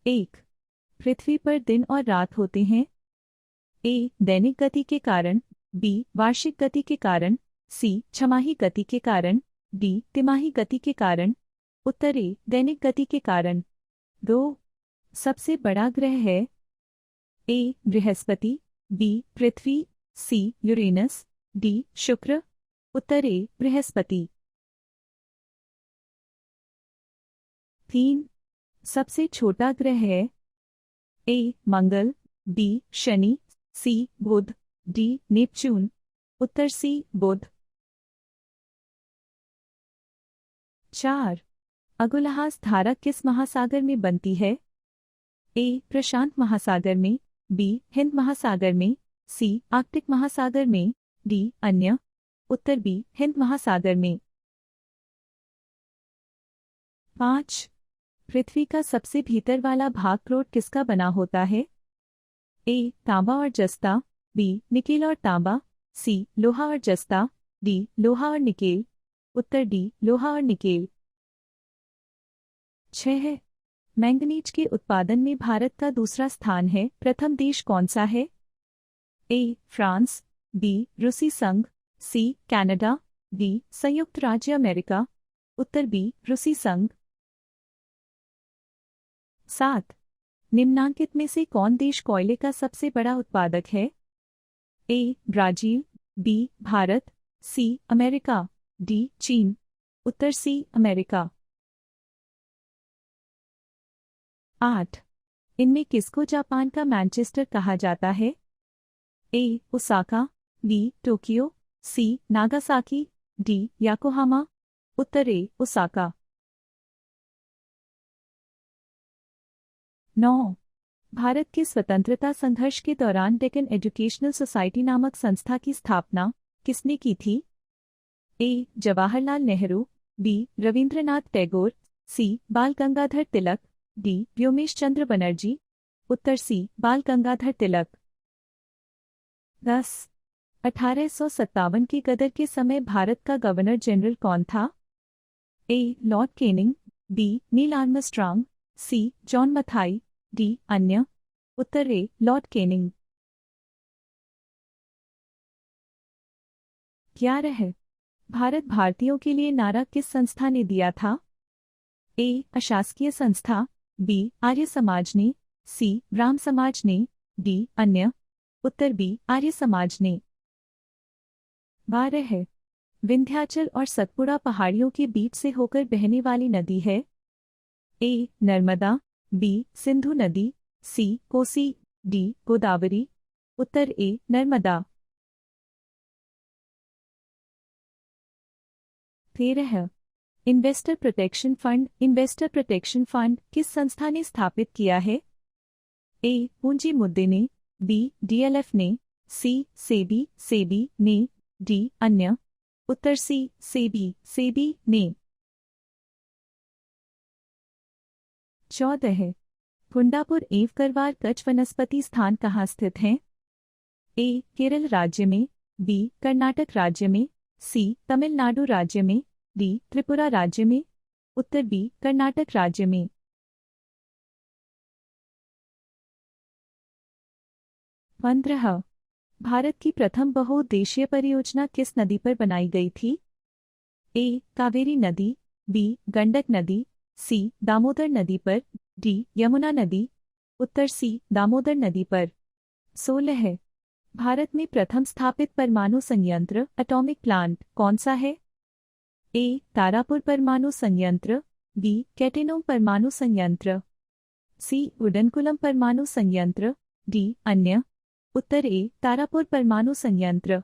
एक, पृथ्वी पर दिन और रात होते हैं। ए, दैनिक गति के कारण। बी, वार्षिक गति के कारण। सी, छमाही गति के कारण। डी, तिमाही गति के कारण। उत्तर ए, दैनिक गति के कारण। 2, सबसे बड़ा ग्रह है। ए, बृहस्पति। बी, पृथ्वी। C, Uranus. डी, शुक्र। उत्तर ए, बृहस्पति। 3, सबसे छोटा ग्रह है। ए, मंगल। बी, शनि। सी, बुध। D, Neptune. उत्तर सी, बुध। 4, अगुलहास धारा किस महासागर में बनती है। ए, प्रशांत महासागर में। बी, हिंद महासागर में। सी, आर्कटिक महासागर में। डी, अन्य। उत्तर बी, हिंद महासागर में। 5, पृथ्वी का सबसे भीतर वाला भाग क्रोट किसका बना होता है। ए, तांबा और जस्ता। बी, निकेल और तांबा। सी, लोहा और जस्ता। डी, लोहा और निकेल। उत्तर डी, लोहा और निकेल। 6, मैंगनीज के उत्पादन में भारत का दूसरा स्थान है। प्रथम देश कौन सा है। ए, फ्रांस। बी, रूसी संघ। सी, कनाडा। डी, संयुक्त राज्य अमेरिका। उत्तर बी, रूसी संघ। 7, निम्नांकित में से कौन देश कोयले का सबसे बड़ा उत्पादक है। ए, ब्राजील। बी, भारत। सी, अमेरिका। डी, चीन। उत्तर सी, अमेरिका। 8, इनमें किसको जापान का मैनचेस्टर कहा जाता है। A, Osaka. B, Tokyo. C, Nagasaki. D, Yokohama. उत्तर ए, ओसाका। 9, भारत के स्वतंत्रता संघर्ष के दौरान डेक्कन एजुकेशनल सोसाइटी नामक संस्था की स्थापना किसने की थी। ए, जवाहरलाल नेहरू। बी, रविंद्रनाथ टैगोर। सी, बाल गंगाधर तिलक। डी, व्योमेश चंद्र बनर्जी। उत्तर सी, बाल गंगाधर तिलक। 10, 1857 की गदर के समय भारत का गवर्नर जनरल कौन था। A, lord Canning. B, Neil Armstrong. C, John Mathai. D, अन्य। उत्तर ए, लॉर्ड केनिंग। 11, भारत भारतीयों के लिए नारा किस संस्था ने दिया था। ए, अशासकीय संस्था। बी, आर्य समाज ने। सी, ब्राह्म समाज ने। डी, अन्य। उत्तर बी, आर्य समाज ने। 12, विंध्याचल और सतपुड़ा पहाड़ियों के बीच से होकर बहने वाली नदी है। ए, नर्मदा। बी, सिंधु नदी। सी, कोसी। डी, गोदावरी। उत्तर A, Narmada. 13, investor protection fund. Investor protection fund किस संस्था ने स्थापित किया है। ए, पूंजी मुद्दे ने। बी, डीएलएफ ने। सी, सेबी ने। डी, अन्य। उत्तर सी, सेबी ने। 14, कुंडापुर एवं करवार कच्छ वनस्पति स्थान कहाँ स्थित हैं। ए, केरल राज्य में। बी, कर्नाटक राज्य में। सी, तमिलनाडु राज्य में। डी, त्रिपुरा राज्य में। उत्तर बी, कर्नाटक राज्य में। 15, भारत की प्रथम बहुउद्देशीय परियोजना किस नदी पर बनाई गई थी। ए, कावेरी नदी। बी, गंडक नदी। सी, दामोदर नदी पर। डी, यमुना नदी। उत्तर सी, दामोदर नदी पर। 16, भारत में प्रथम स्थापित परमाणु संयंत्र एटॉमिक प्लांट कौन सा है। ए, तारापुर परमाणु संयंत्र। बी, कैटेनोम परमाणु संयंत्र। सी, उडनकुलम परमाणु संयंत्र। डी, अन्य। उत्तर ए, तारापुर परमाणु संयंत्र।